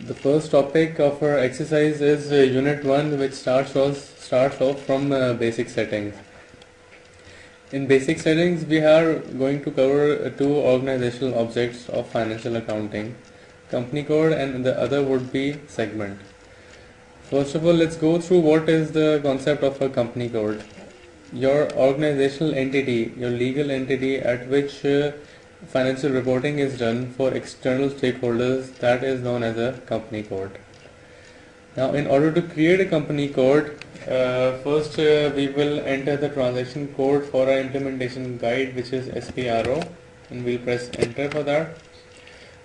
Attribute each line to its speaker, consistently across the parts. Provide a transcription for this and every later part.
Speaker 1: The first topic of our exercise is Unit 1, which starts off from basic settings. In basic settings, we are going to cover two organizational objects of financial accounting, company code and the other would be segment. First of all, let's go through what is the concept of a company code. Your organizational entity, your legal entity at which financial reporting is done for external stakeholders, that is known as a company code. Now, in order to create a company code, first we will enter the transaction code for our implementation guide, which is SPRO, and we'll press enter for that.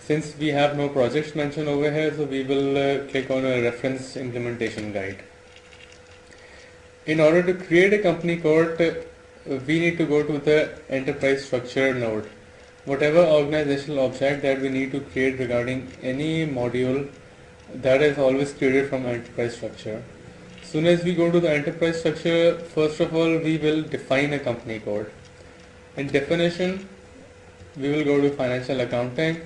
Speaker 1: Since we have no projects mentioned over here, so we will click on a reference implementation guide. In order to create a company code, we need to go to the enterprise structure node. Whatever organizational object that we need to create regarding any module, that is always created from enterprise structure. Soon as we go to the enterprise structure, first of all we will define a company code. In definition, we will go to financial accounting,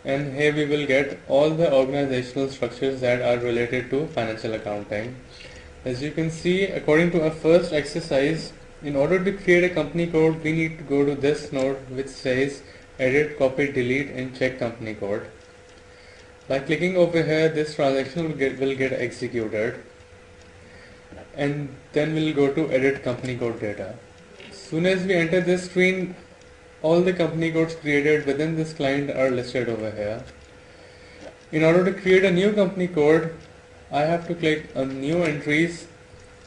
Speaker 1: and here we will get all the organizational structures that are related to financial accounting. As you can see, according to our first exercise, in order to create a company code, we need to go to this node which says edit, copy, delete and check company code. By clicking over here, this transaction will get executed, and then we'll go to edit company code data. Soon as we enter this screen, all the company codes created within this client are listed over here. In order to create a new company code, I have to click on new entries,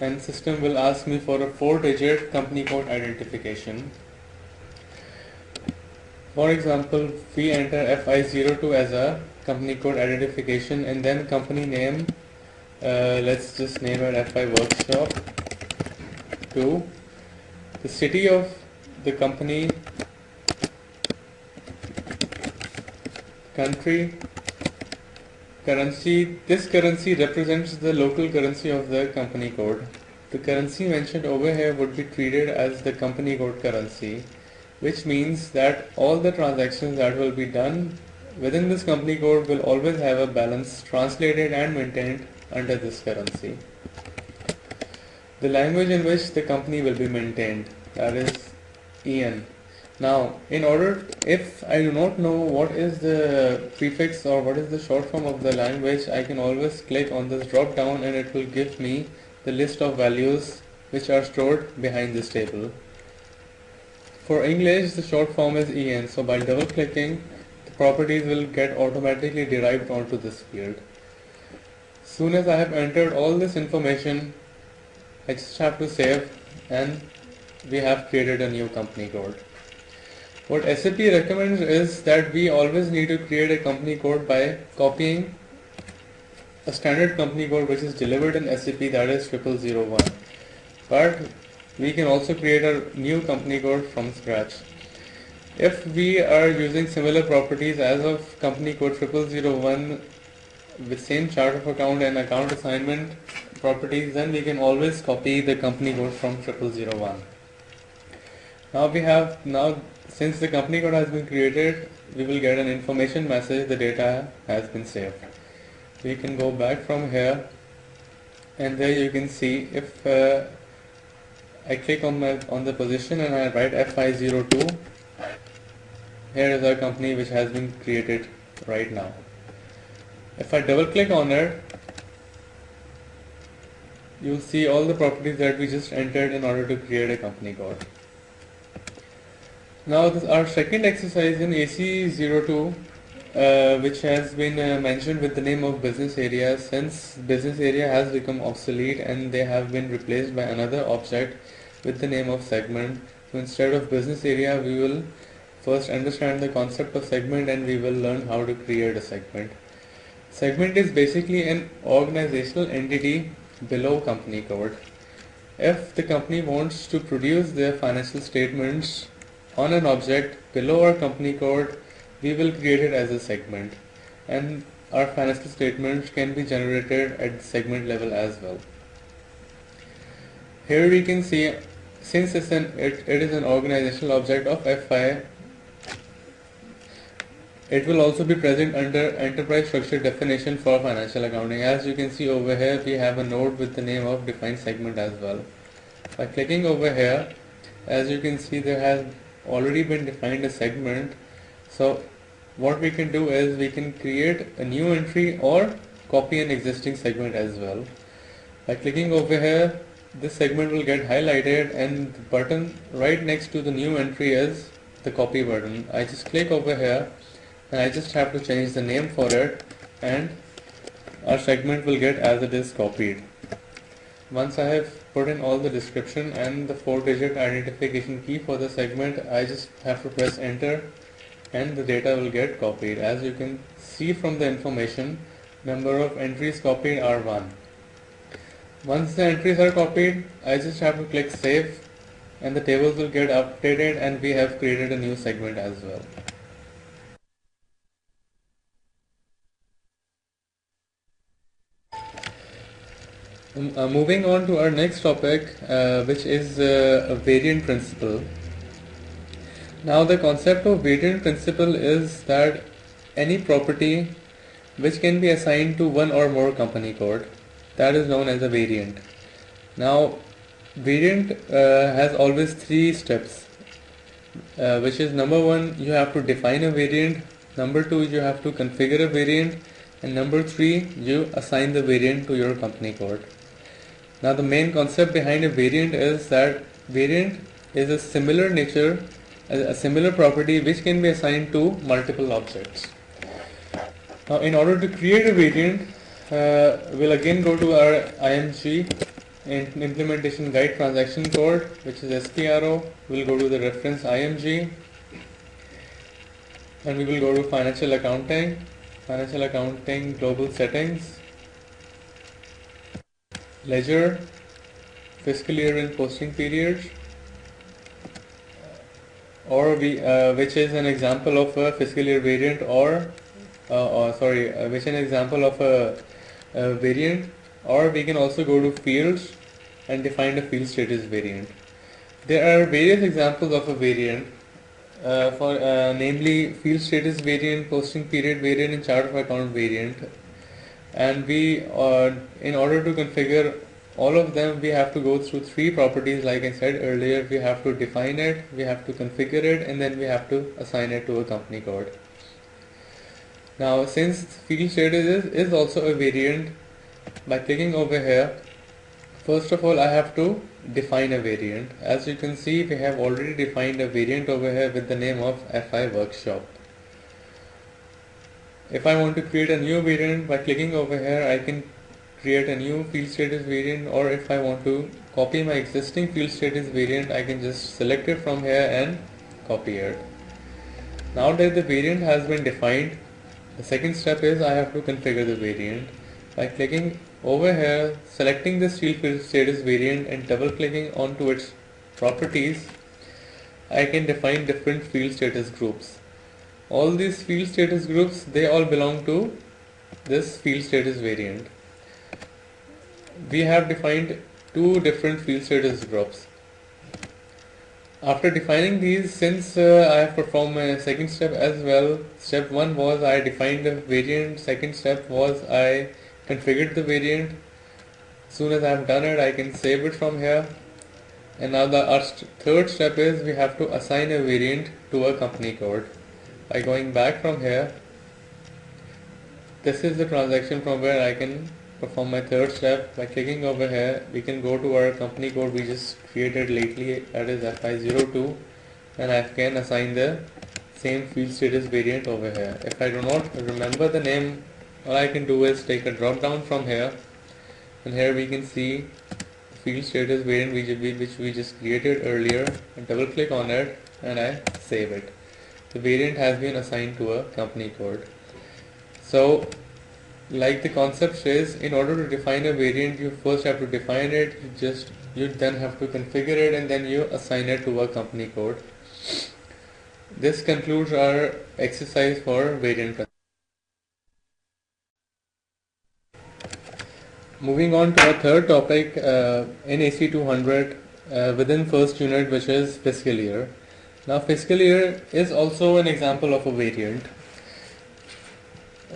Speaker 1: and system will ask me for a 4-digit company code identification. For example, we enter FI02 as a company code identification, and then company name, let's just name it FI Workshop 2, the city of the company, country, currency. This currency represents the local currency of the company code. The currency mentioned over here would be treated as the company code currency, which means that all the transactions that will be done within this company code will always have a balance translated and maintained under this currency. The language in which the company will be maintained, that is EN. Now, if I do not know what is the prefix or what is the short form of the language, I can always click on this drop down and it will give me the list of values which are stored behind this table. For English, the short form is EN, so by double clicking, the properties will get automatically derived onto this field. Soon as I have entered all this information, I just have to save, and we have created a new company code. What SAP recommends is that we always need to create a company code by copying a standard company code which is delivered in SAP, that is 0001. But we can also create a new company code from scratch. If we are using similar properties as of company code 0001 with same chart of account and account assignment properties, then we can always copy the company code from 0001. Since the company code has been created, we will get an information message, the data has been saved. We can go back from here, and there you can see if I click on the position and I write FI02, here is our company which has been created right now. If I double click on it, you'll see all the properties that we just entered in order to create a company code. Now our second exercise in AC02, which has been mentioned with the name of business area, since business area has become obsolete and they have been replaced by another object with the name of segment. So instead of business area, we will first understand the concept of segment and we will learn how to create a segment. Segment is basically an organizational entity below company code. If the company wants to produce their financial statements on an object below our company code, we will create it as a segment, and our financial statements can be generated at the segment level as well. Here we can see, since it is an organizational object of FI, It will also be present under enterprise structure definition for financial accounting. As you can see over here, we have a node with the name of defined segment as well. By clicking over here, as you can see, there has already been defined a segment. So what we can do is we can create a new entry or copy an existing segment as well. By clicking over here, this segment will get highlighted, and the button right next to the new entry is the copy button. I just click over here and I just have to change the name for it, and our segment will get as it is copied. Once I have put in all the description and the 4-digit identification key for the segment, I just have to press enter and the data will get copied. As you can see from the information, number of entries copied are 1. Once the entries are copied, I just have to click save and the tables will get updated, and we have created a new segment as well. Moving on to our next topic, which is a variant principle. Now the concept of variant principle is that any property which can be assigned to one or more company code, that is known as a variant. Now variant has always 3 steps, which is number 1, you have to define a variant, number 2, you have to configure a variant, and number 3, you assign the variant to your company code. Now the main concept behind a variant is that variant is a similar nature, a similar property which can be assigned to multiple objects. Now in order to create a variant, we'll again go to our IMG implementation guide transaction code, which is SPRO. We'll go to the reference IMG and we will go to financial accounting global settings, ledger, fiscal year and posting periods, or which is an example of a fiscal year variant, which is an example of a variant, or we can also go to fields and define a field status variant. There are various examples of a variant, namely field status variant, posting period variant, and chart of account variant. And we, in order to configure all of them, we have to go through 3 properties. Like I said earlier, we have to define it, we have to configure it, and then we have to assign it to a company code. Now since field status is also a variant, by clicking over here, first of all I have to define a variant. As you can see, we have already defined a variant over here with the name of FI workshop. If I want to create a new variant, by clicking over here, I can create a new field status variant, or if I want to copy my existing field status variant, I can just select it from here and copy it. Now that the variant has been defined, the second step is I have to configure the variant. By clicking over here, selecting this field status variant and double clicking onto its properties, I can define different field status groups. All these field status groups, they all belong to this field status variant. We have defined 2 different field status groups. After defining these, since I have performed my second step as well, step 1 was I defined the variant, second step was I configured the variant. As soon as I have done it, I can save it from here. And now our third step is we have to assign a variant to a company code. By going back from here, this is the transaction from where I can perform my third step. By clicking over here, we can go to our company code we just created lately, that is FI02, and I can assign the same field status variant over here. If I do not remember the name, all I can do is take a drop down from here, and here we can see the field status variant which we just created earlier. I double click on it and I save it. The variant has been assigned to a company code. So like the concept says, in order to define a variant, you first have to define it, you then have to configure it, and then you assign it to a company code. This concludes our exercise for variant. Moving on to our third topic in AC200 within first unit, which is fiscal year. Now fiscal year is also an example of a variant.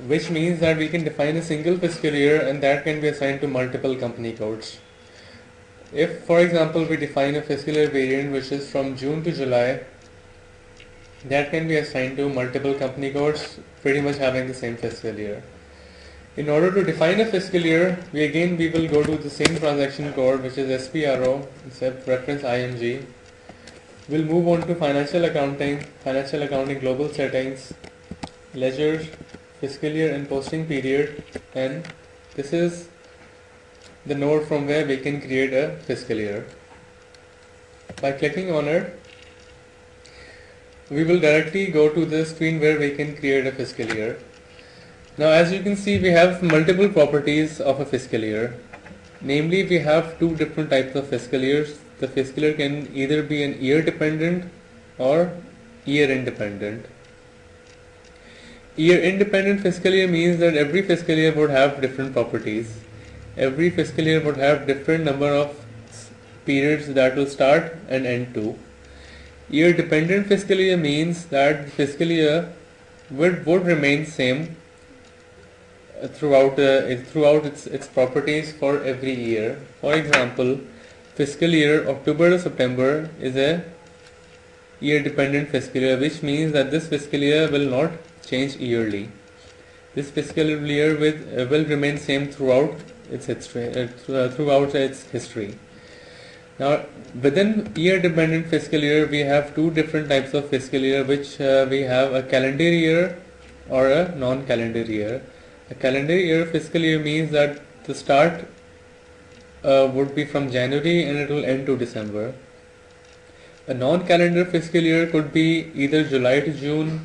Speaker 1: which means that we can define a single fiscal year and that can be assigned to multiple company codes. If, for example, we define a fiscal year variant which is from June to July, that can be assigned to multiple company codes pretty much having the same fiscal year. In order to define a fiscal year, we will go to the same transaction code, which is SPRO, except reference IMG. We'll move on to financial accounting global settings, ledgers, fiscal year and posting period, and this is the node from where we can create a fiscal year. By clicking on it, we will directly go to the screen where we can create a fiscal year. Now, as you can see, we have multiple properties of a fiscal year. Namely, we have two different types of fiscal years. The fiscal year can either be an year dependent or year independent. Year independent fiscal year means that every fiscal year would have different properties. Every fiscal year would have different number of periods that will start and end to. Year dependent fiscal year means that the fiscal year would remain same throughout its properties for every year. For example, fiscal year October to September is a year dependent fiscal year, which means that this fiscal year will not change yearly. This fiscal year will remain same throughout its history. Now, within year dependent fiscal year, we have two different types of fiscal year, which we have a calendar year or a non-calendar year. A calendar year fiscal year means that the start would be from January and it will end to December. A non-calendar fiscal year could be either July to June,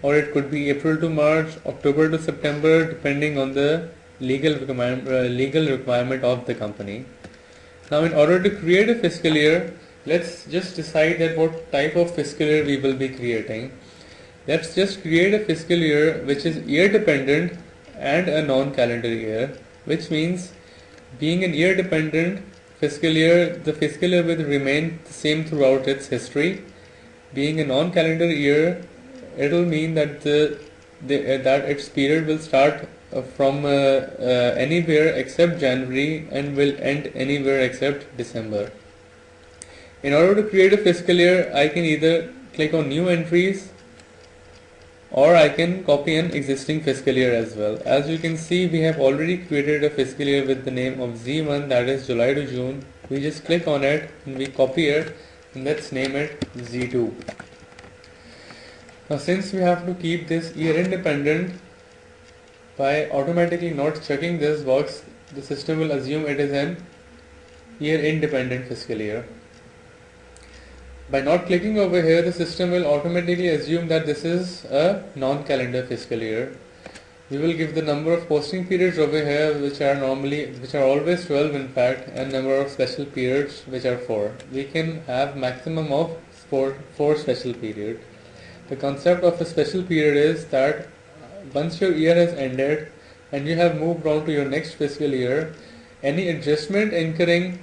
Speaker 1: or it could be April to March, October to September, depending on the legal requirement of the company. Now, in order to create a fiscal year, let's just decide that what type of fiscal year we will be creating. Let's just create a fiscal year which is year dependent and a non-calendar year, which means being an year dependent fiscal year, the fiscal year will remain the same throughout its history. Being a non-calendar year, it will mean that that its period will start from anywhere except January and will end anywhere except December. In order to create a fiscal year, I can either click on new entries or I can copy an existing fiscal year as well. As you can see, we have already created a fiscal year with the name of Z1, that is July to June. We just click on it and we copy it, and let's name it Z2. Now, since we have to keep this year independent, by automatically not checking this box, the system will assume it is an year independent fiscal year. By not clicking over here, the system will automatically assume that this is a non-calendar fiscal year. We will give the number of posting periods over here, which are always 12 in fact, and number of special periods, which are 4. We can have maximum of 4 special periods. The concept of a special period is that once your year has ended and you have moved on to your next fiscal year, any adjustment incurring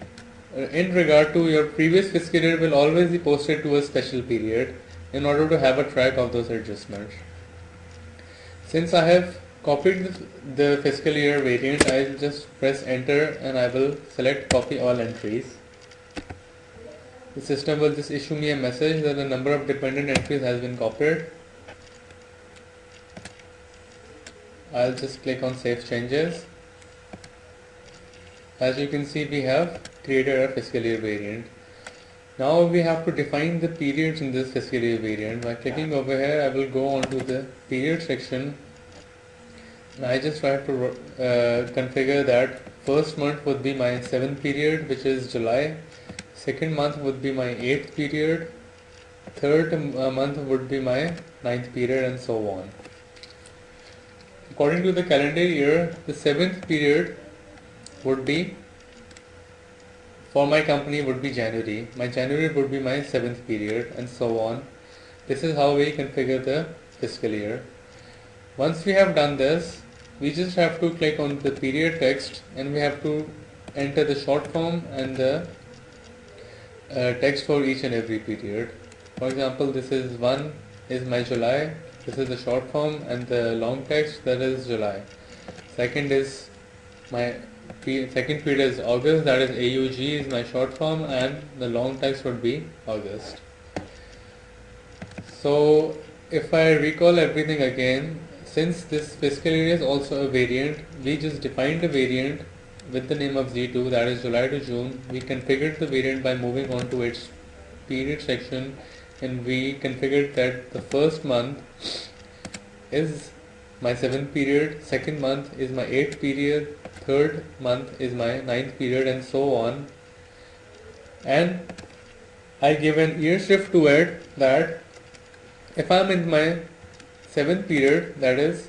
Speaker 1: in regard to your previous fiscal year will always be posted to a special period in order to have a track of those adjustments. Since I have copied the fiscal year variant, I will just press enter and I will select copy all entries. The system will just issue me a message that the number of dependent entries has been copied. I'll just click on save changes. As you can see, we have created a fiscal year variant. Now we have to define the periods in this fiscal year variant. By clicking over here, I will go on to the period section. And I just try to configure that first month would be my 7th period, which is July. Second month would be my 8th period. Third month would be my 9th period, and so on. According to the calendar year, the 7th period would be, for my company, would be January. My January would be my 7th period, and so on. This is how we configure the fiscal year. Once we have done this, we just have to click on the period text and we have to enter the short form and the text for each and every period. For example, this is 1 is my July, This is the short form, and the long text, that is July. Second is my second period is August, that is AUG is my short form, and the long text would be August. So if I recall everything again, since this fiscal year is also a variant, we just defined a variant with the name of Z2, that is July to June. We configured the variant by moving on to its period section, and we configured that the first month is my 7th period, second month is my 8th period, third month is my 9th period, and so on. And I give an year shift to it, that if I am in my 7th period, that is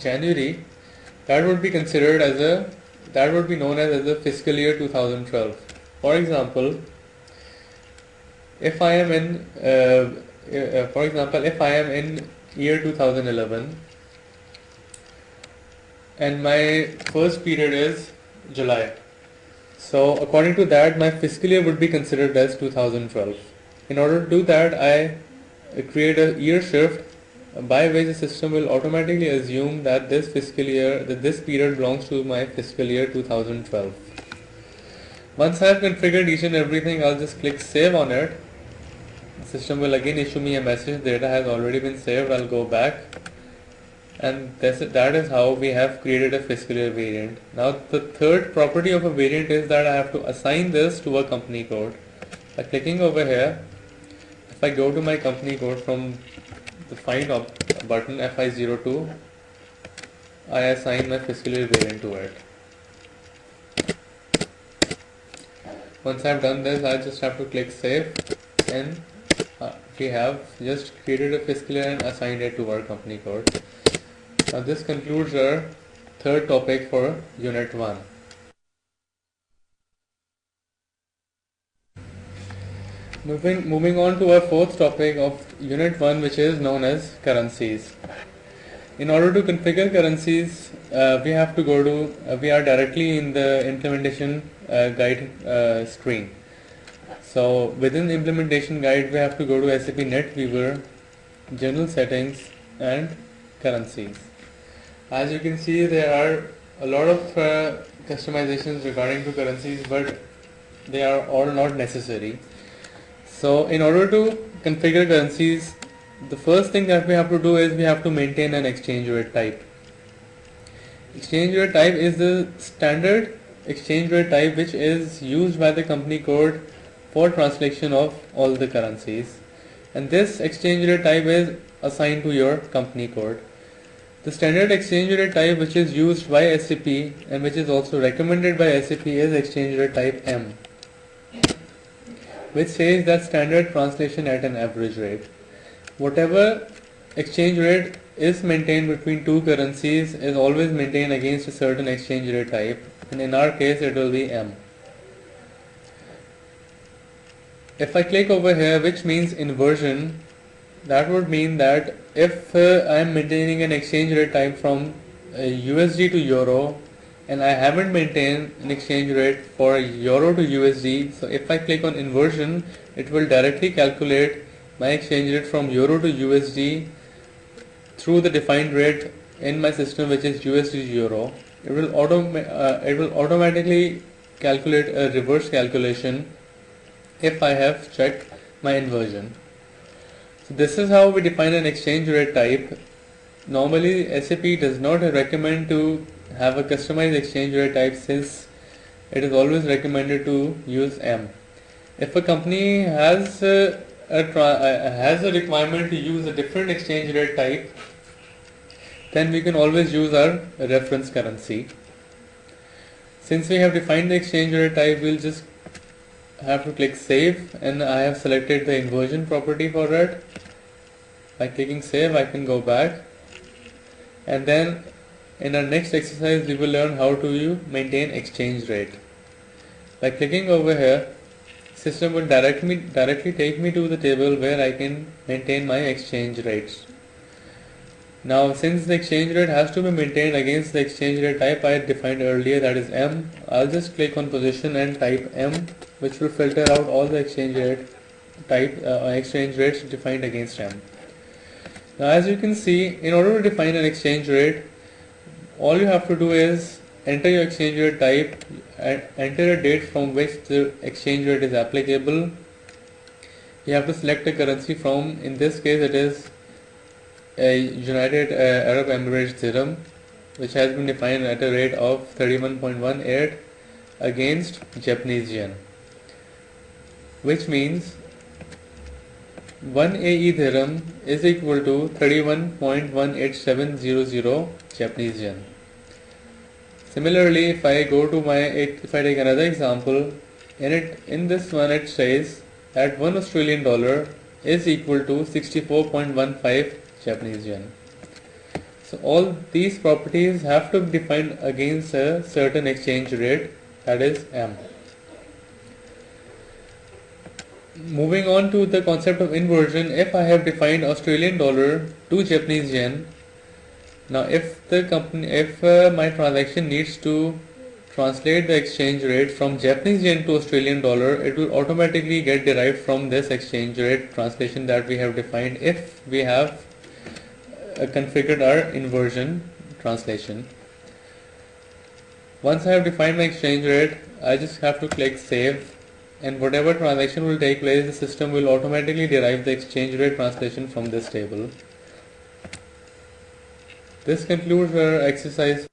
Speaker 1: January, that would be considered as that would be known as the fiscal year 2012. For example, if I am in year 2011 and my first period is July, so according to that my fiscal year would be considered as 2012. In order to do that, I create a year shift by which the system will automatically assume that this period belongs to my fiscal year 2012. Once I have configured each and everything, I'll just click save on it. The system will again issue me a message, data has already been saved. I'll go back, and that is how we have created a fiscal year variant. Now the third property of a variant is that I have to assign this to a company code. By clicking over here, if I go to my company code from the find button FI02, I assign my fiscal year variant to it. Once I have done this, I just have to click save, and we have just created a fiscal year and assigned it to our company code. Now this concludes our third topic for Unit 1. Moving on to our fourth topic of Unit 1, which is known as currencies. In order to configure currencies, we have to go to, we are directly in the implementation guide screen. So within the implementation guide, we have to go to SAP NetWeaver, General Settings, and Currencies. As you can see, there are a lot of customizations regarding to currencies, but they are all not necessary. So in order to configure currencies, the first thing that we have to do is we have to maintain an exchange rate type. Exchange rate type is the standard exchange rate type which is used by the company code for translation of all the currencies, and this exchange rate type is assigned to your company code. The standard exchange rate type which is used by SAP and which is also recommended by SAP is exchange rate type M, which says that standard translation at an average rate. Whatever exchange rate is maintained between two currencies is always maintained against a certain exchange rate type, and in our case it will be M. If I click over here, which means inversion, that would mean that if I am maintaining an exchange rate type from USD to Euro and I haven't maintained an exchange rate for Euro to USD, so if I click on inversion, it will directly calculate my exchange rate from Euro to USD through the defined rate in my system, which is USD to Euro. It will automatically calculate a reverse calculation if I have checked my inversion. So this is how we define an exchange rate type. Normally SAP does not recommend to have a customized exchange rate type, since it is always recommended to use M. If a company has a requirement to use a different exchange rate type, then we can always use our reference currency. Since we have defined the exchange rate type, we'll just have to click save, and I have selected the inversion property for it. By clicking save, I can go back, and then in our next exercise we will learn how to maintain exchange rate. By clicking over here, system will directly take me to the table where I can maintain my exchange rates. Now since the exchange rate has to be maintained against the exchange rate type I defined earlier, that is M, I'll just click on position and type M, which will filter out all the exchange rates defined against M. Now as you can see, in order to define an exchange rate, all you have to do is enter your exchange rate type, enter a date from which the exchange rate is applicable. You have to select a currency from, in this case it is a United Arab Emirates dirham, which has been defined at a rate of 31.18 against Japanese yen, which means 1 AE dirham is equal to 31.18700 Japanese yen. Similarly, if I take another example, in this one it says that 1 Australian dollar is equal to 64.15 Japanese yen. So all these properties have to be defined against a certain exchange rate, that is M. Moving on to the concept of inversion, if I have defined Australian dollar to Japanese yen, now if my transaction needs to translate the exchange rate from Japanese yen to Australian dollar, it will automatically get derived from this exchange rate translation that we have defined if we have configured our inversion translation. Once I have defined my exchange rate, I just have to click save, and whatever transaction will take place, the system will automatically derive the exchange rate translation from this table. This concludes our exercise.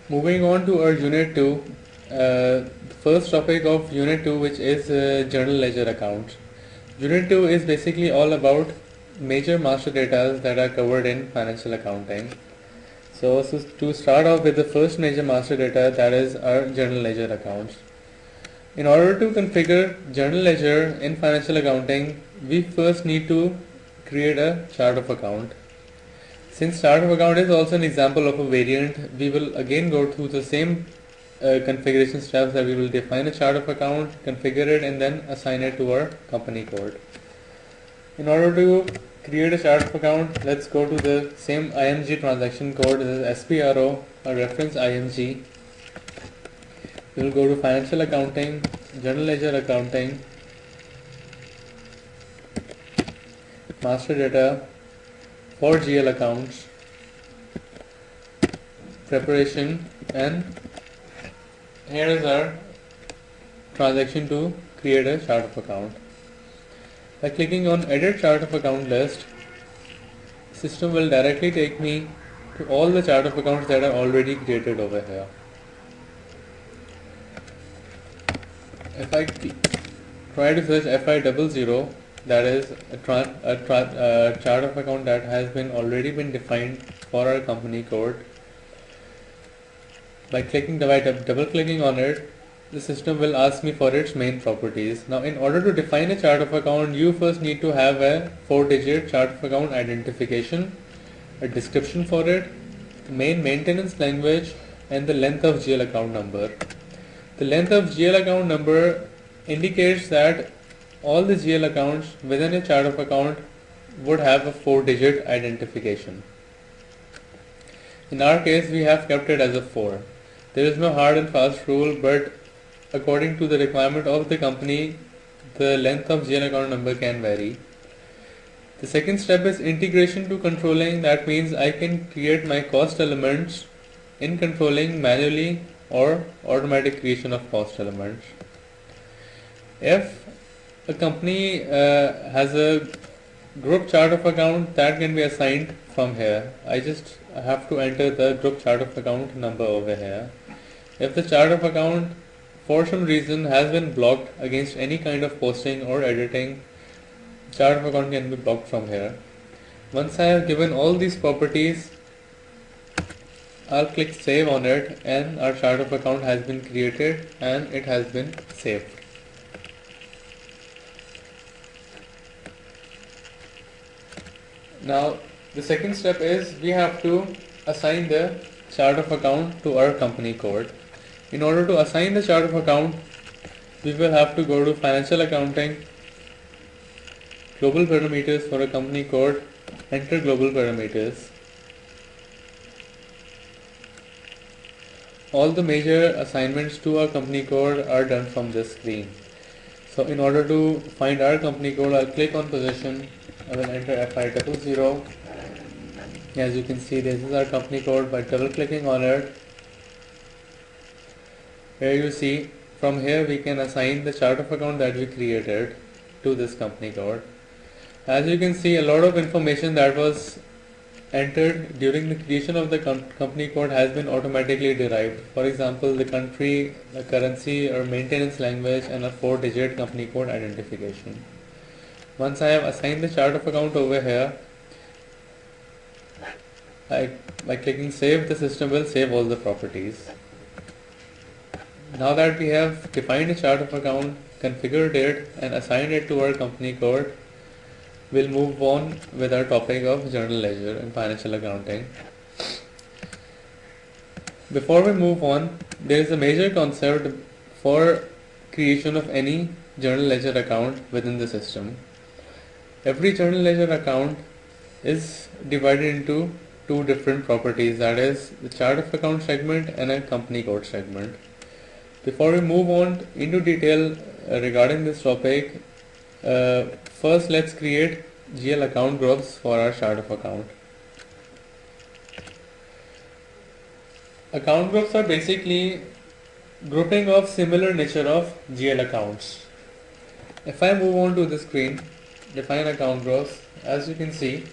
Speaker 1: Moving on to our Unit 2, the first topic of Unit 2, which is Journal Ledger Accounts. Unit 2 is basically all about major master data that are covered in financial accounting. So to start off with the first major master data, that is our Journal Ledger Accounts. In order to configure Journal Ledger in financial accounting, we first need to create a chart of account. Since chart of account is also an example of a variant, we will again go through the same configuration steps, that we will define a chart of account, configure it, and then assign it to our company code. In order to create a chart of account, let's go to the same IMG transaction code, this is SPRO or reference IMG. We will go to financial accounting, Journal Ledger Accounting, master data for GL accounts, preparation, and here is our transaction to create a chart of account. By clicking on edit chart of account list, system will directly take me to all the chart of accounts that are already created over here. If I try to search FI00, that is a chart of account that has already been defined for our company code. By double clicking on it, the system will ask me for its main properties. Now in order to define a chart of account, you first need to have a 4-digit chart of account identification, a description for it, the main maintenance language, and the length of GL account number. The length of GL account number indicates that all the GL accounts within a chart of account would have a 4-digit identification. In our case, we have kept it as a 4. There is no hard and fast rule, but according to the requirement of the company, the length of GL account number can vary. The second step is integration to controlling. That means I can create my cost elements in controlling manually or automatic creation of cost elements. If a company has a group chart of account, that can be assigned from here. I just have to enter the group chart of account number over here. If the chart of account for some reason has been blocked against any kind of posting or editing, chart of account can be blocked from here. Once I have given all these properties, I'll click save on it, and our chart of account has been created and it has been saved. Now the second step is we have to assign the chart of account to our company code. In order to assign the chart of account, we will have to go to financial accounting, global parameters for a company code, enter global parameters. All the major assignments to our company code are done from this screen. So in order to find our company code, I'll click on position. I will enter FI00. As you can see, this is our company code. By double clicking on it, here you see, from here we can assign the chart of account that we created to this company code. As you can see, a lot of information that was entered during the creation of the company code has been automatically derived. For example, the country, the currency or maintenance language, and a 4-digit company code identification. Once I have assigned the chart of account over here, by clicking save, the system will save all the properties. Now that we have defined a chart of account, configured it and assigned it to our company code, we'll move on with our topic of journal ledger and financial accounting. Before we move on, there is a major concept for creation of any journal ledger account within the system. Every journal ledger account is divided into two different properties, that is the chart of account segment and a company code segment. Before we move on into detail regarding this topic, first let's create GL account groups for our chart of account. Account groups are basically grouping of similar nature of GL accounts. If I move on to the screen, define account groups, as you can see,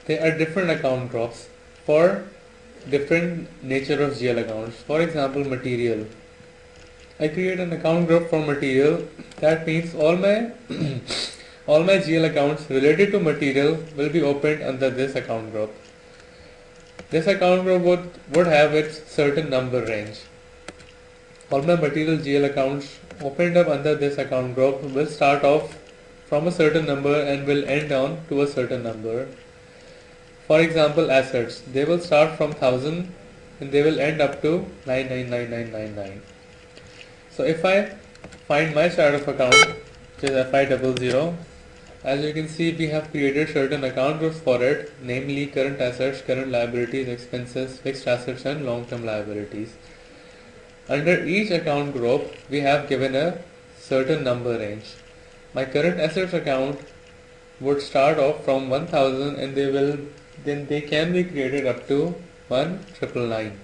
Speaker 1: there are different account groups for different nature of GL accounts. For example, material. I create an account group for material. That means all my all my GL accounts related to material will be opened under this account group. This account group would have its certain number range. All my material GL accounts opened up under this account group will start off from a certain number and will end on to a certain number. For example, assets, they will start from 1000 and they will end up to 999999. So if I find my chart of account, which is FI00, as you can see, we have created certain account groups for it, namely current assets, current liabilities, expenses, fixed assets and long-term liabilities. Under each account group, we have given a certain number range. My current assets account would start off from 1000 and they can be created up to 1999.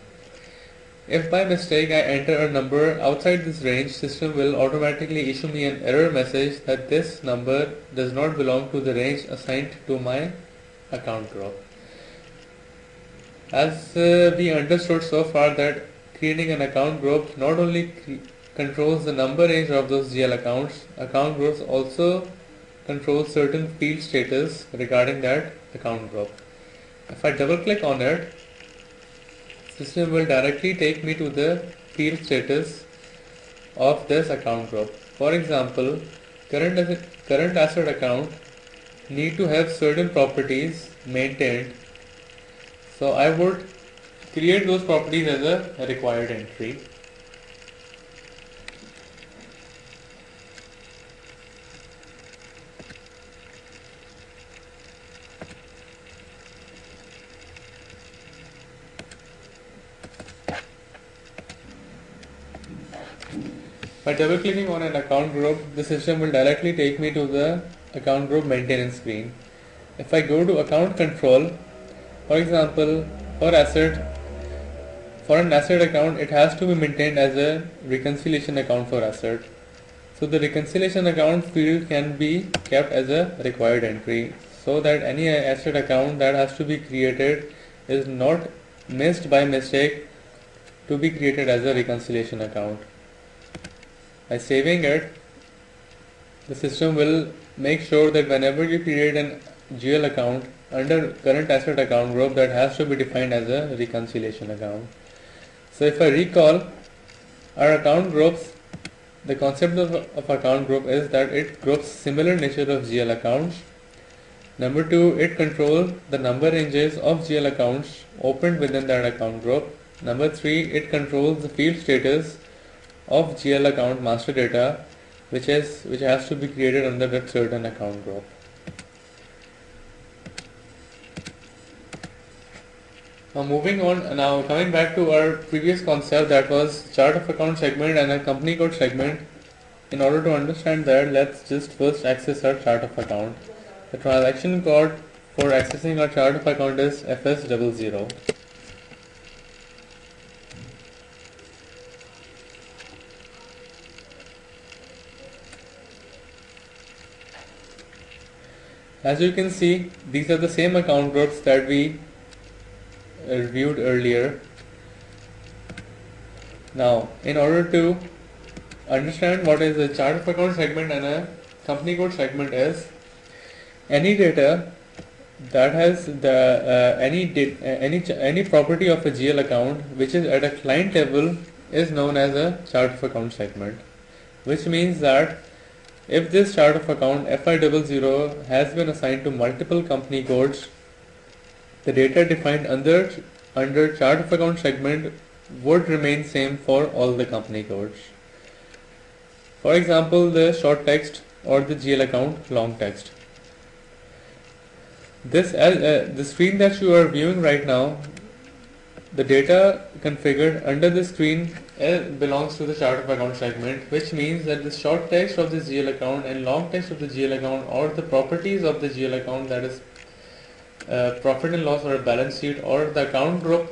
Speaker 1: If by mistake I enter a number outside this range, system will automatically issue me an error message that this number does not belong to the range assigned to my account group. As we understood so far that creating an account group not only controls the number range of those GL accounts, account groups also control certain field status regarding that account group. If I double click on it, system will directly take me to the field status of this account group. For example, current asset account need to have certain properties maintained. So I would create those properties as a required entry. By double clicking on an account group, the system will directly take me to the account group maintenance screen. If I go to account control, for example, for an asset account, it has to be maintained as a reconciliation account for asset. So the reconciliation account field can be kept as a required entry so that any asset account that has to be created is not missed by mistake to be created as a reconciliation account. By saving it, the system will make sure that whenever you create an GL account under current asset account group, that has to be defined as a reconciliation account. So if I recall, our account groups, the concept of account group is that it groups similar nature of GL accounts. Number 2, it controls the number ranges of GL accounts opened within that account group. Number 3, it controls the field status of GL account master data, which has to be created under that certain account group. Now coming back to our previous concept, that was chart of account segment and a company code segment. In order to understand that, let's just first access our chart of account. The transaction code for accessing our chart of account is FS00. As you can see, these are the same account groups that we reviewed earlier. Now, in order to understand what is a chart of account segment and a company code segment is, any data that has the any property of a GL account which is at a client level is known as a chart of account segment, which means that if this chart of account FI00 has been assigned to multiple company codes, the data defined under chart of account segment would remain same for all the company codes. For example, the short text or the GL account long text. The screen that you are viewing right now, the data configured under the screen belongs to the chart of account segment, which means that the short text of the GL account and long text of the GL account, or the properties of the GL account, that is profit and loss or a balance sheet, or the account group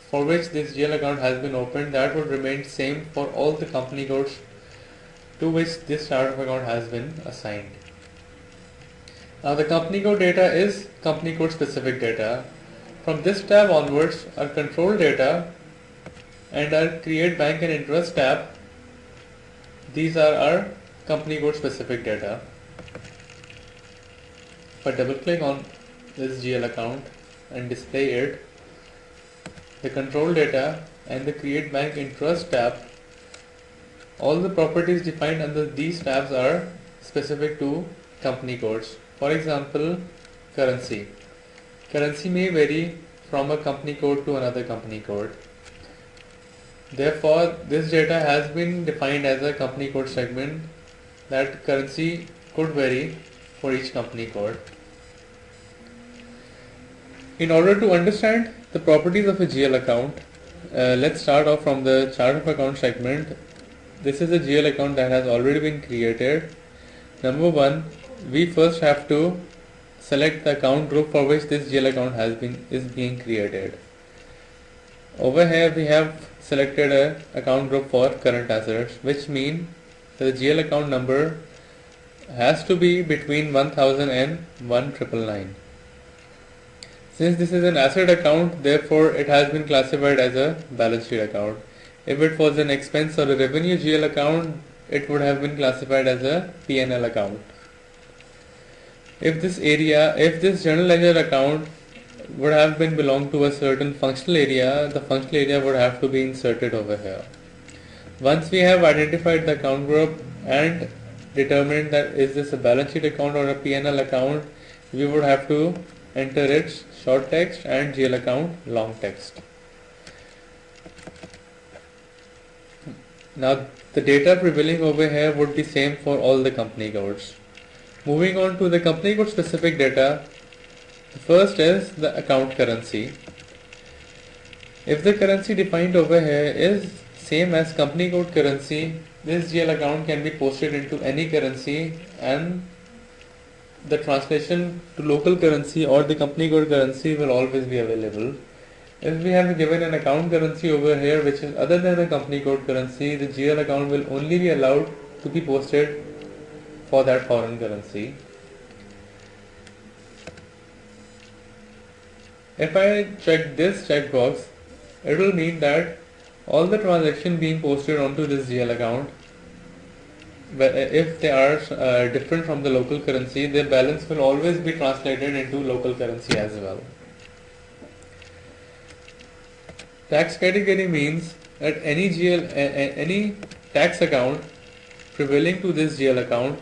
Speaker 1: for which this GL account has been opened, that would remain same for all the company codes to which this chart of account has been assigned. Now the company code data is company code specific data. From this tab onwards, our control data and our create bank and interest tab, these are our company code specific data. If I double click on this GL account and display it, the control data and the create bank interest tab, all the properties defined under these tabs are specific to company codes. For example, currency. Currency may vary from a company code to another company code. Therefore, this data has been defined as a company code segment, that currency could vary for each company code. In order to understand the properties of a GL account, let's start off from the chart of account segment. This is a GL account that has already been created. Number one, we first have to select the account group for which this GL account is being created. Over here we have selected a account group for current assets, which means the GL account number has to be between 1000 and 1999. Since this is an asset account, therefore it has been classified as a balance sheet account. If it was an expense or a revenue GL account, it would have been classified as a P&L account. If this general ledger account would have been belong to a certain functional area, the functional area would have to be inserted over here. Once we have identified the account group and determined that is this a balance sheet account or a P&L account, we would have to enter its short text and GL account long text. Now the data prevailing over here would be same for all the company codes. Moving on to the company code specific data, the first is the account currency. If the currency defined over here is same as company code currency, this GL account can be posted into any currency and the translation to local currency or the company code currency will always be available. If we have given an account currency over here which is other than a company code currency, the GL account will only be allowed to be posted for that foreign currency. If I check this checkbox, it will mean that all the transactions being posted onto this GL account, but if they are different from the local currency, their balance will always be translated into local currency as well. Tax category means that any tax account prevailing to this GL account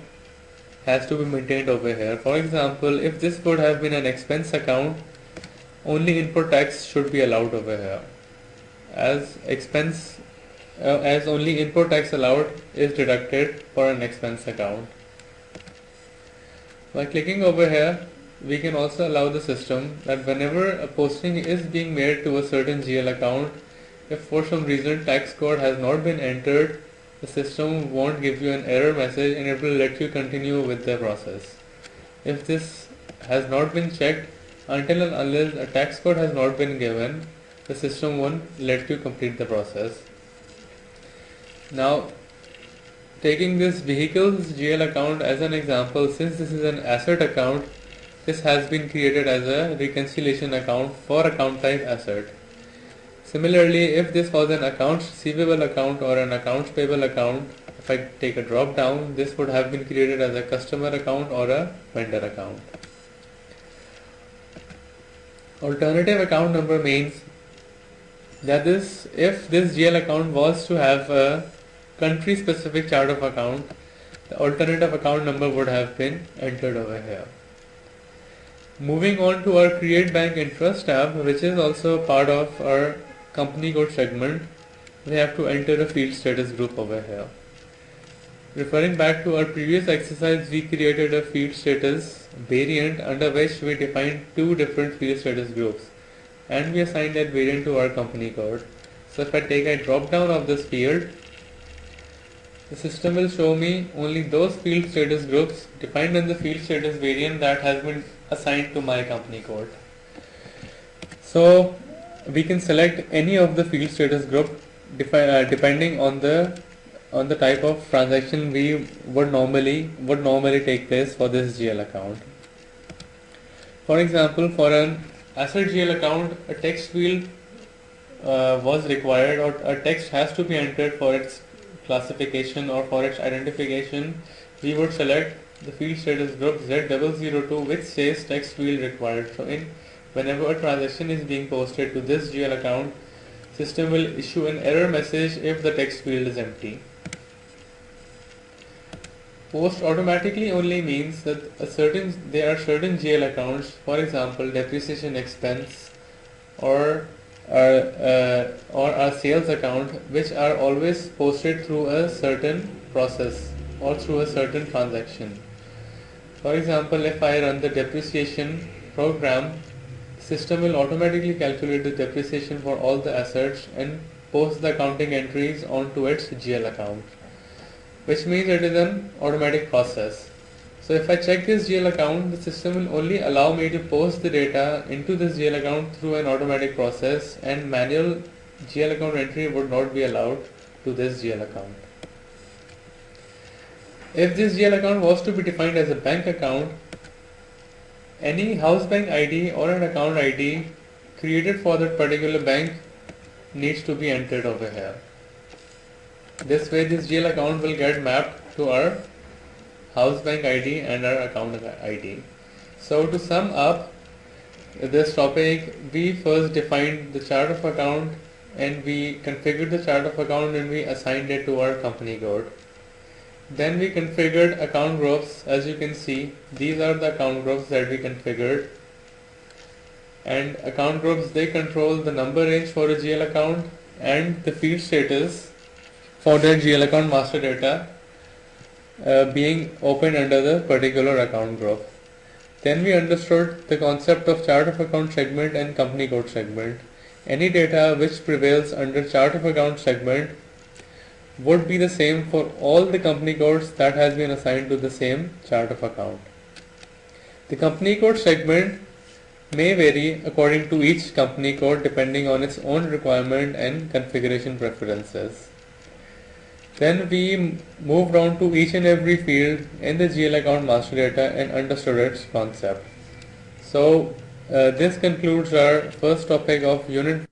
Speaker 1: has to be maintained over here. For example, if this would have been an expense account, only input tax should be allowed over here, as only input tax allowed is deducted for an expense account. By clicking over here, we can also allow the system that whenever a posting is being made to a certain GL account, if for some reason tax code has not been entered, the system won't give you an error message and it will let you continue with the process. If this has not been checked, until and unless a tax code has not been given, the system won't let you complete the process. Now, taking this vehicles GL account as an example, since this is an asset account, this has been created as a reconciliation account for account type asset. Similarly, if this was an accounts receivable account or an accounts payable account, if I take a drop down, this would have been created as a customer account or a vendor account. Alternative account number means that if this GL account was to have a country specific chart of account, the alternative account number would have been entered over here. Moving on to our create bank interest tab, which is also part of our company code segment, we have to enter a field status group over here. Referring back to our previous exercise, we created a field status variant under which we defined two different field status groups and we assigned that variant to our company code. So if I take a drop down of this field, the system will show me only those field status groups defined in the field status variant that has been assigned to my company code. So we can select any of the field status group depending on the type of transaction we would normally take place for this GL account. For example, for an asset GL account, a text field was required, or a text has to be entered for its classification or for its identification. We would select the field status group Z002 which says text field required. So whenever a transaction is being posted to this GL account, system will issue an error message if the text field is empty. Post automatically only means that there are certain GL accounts, for example depreciation expense or our sales account, which are always posted through a certain process or through a certain transaction. For example, if I run the depreciation program, system will automatically calculate the depreciation for all the assets and post the accounting entries onto its GL account, which means it is an automatic process. So if I check this GL account, the system will only allow me to post the data into this GL account through an automatic process, and manual GL account entry would not be allowed to this GL account. If this GL account was to be defined as a bank account, any house bank ID or an account ID created for that particular bank needs to be entered over here. This way this GL account will get mapped to our house bank ID and our account ID. So to sum up this topic, we first defined the chart of account and we configured the chart of account and we assigned it to our company code. Then we configured account groups. As you can see, these are the account groups that we configured, and account groups, they control the number range for a GL account and the field status for the GL account master data being opened under the particular account group. Then we understood the concept of chart of account segment and company code segment. Any data which prevails under chart of account segment would be the same for all the company codes that has been assigned to the same chart of account. The company code segment may vary according to each company code depending on its own requirement and configuration preferences. Then we moved on to each and every field in the GL account master data and understood its concept. So this concludes our first topic of unit